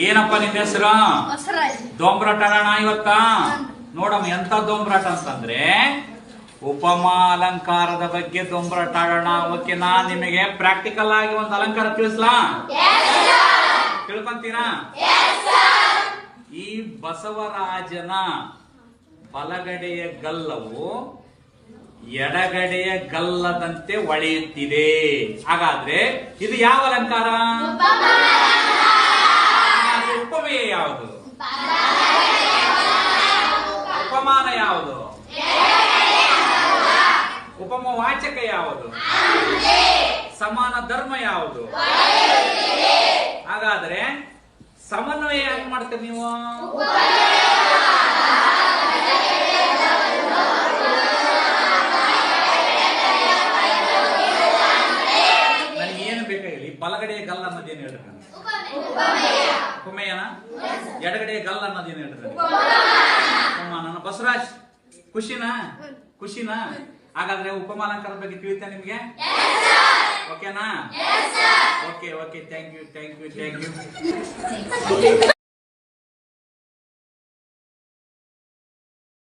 ಏನಪ್ಪ ನಿನ್ನ ಹೆಸರು? ದೊಂಬ್ರಾಟ ಆಡೋಣ ಇವತ್ತ. ನೋಡಮ್ಮ ಎಂತ ದೊಂಬ್ರಾಟ ಅಂತಂದ್ರೆ ಉಪಮಾ ಅಲಂಕಾರದ ಬಗ್ಗೆ ದೊಂಬ್ರಾಟ ಆಡೋಣ. ಓಕೆನಾ? ನಿಮಗೆ ಪ್ರಾಕ್ಟಿಕಲ್ ಆಗಿ ಒಂದು ಅಲಂಕಾರ ತಿಳಿಸ್ಲಾ? ತಿಳ್ಕೊಂತೀರಾ? ಈ ಬಸವರಾಜನ ಬಲಗಡೆಯ ಗಲ್ಲವು ಎಡಗಡೆಯ ಗಲ್ಲದಂತೆ ಒಳೆಯುತ್ತಿದೆ. ಹಾಗಾದ್ರೆ ಇದು ಯಾವ ಅಲಂಕಾರ? ಉಪಮೇಯ ಯಾವುದು? ಉಪಮಾನ ಯಾವುದು? ಉಪಮವಾಚಕ ಯಾವುದು? ಸಮಾನ ಧರ್ಮ ಯಾವುದು? ಹಾಗಾದ್ರೆ ಸಮನ್ವಯ ಯಾಕೆ ಮಾಡ್ತೀರಿ ನೀವು? ನನಗೆ ಏನು ಬೇಕಾಗಿಲ್ಲ. ಬಲಗಡೆಯ ಗಲ್ಲ ಅನ್ನೋದೇನು ಹೇಳ್ರಿ? ಉಪಮೇಯನ. ಎಡಗಡೆಯ ಗಲ್ಲ ಅನ್ನೋದೇನು ಹೇಳ್ರಿ? ಉಪಮಾನ. ಬಸವರಾಜ್ ಖುಷಿನಾ? ಹಾಗಾದ್ರೆ ಉಪಮಾಲಂಕಾರದ ಬಗ್ಗೆ ತಿಳಿತಾ ನಿಮ್ಗೆ? ಓಕೆನಾ? Okay thank you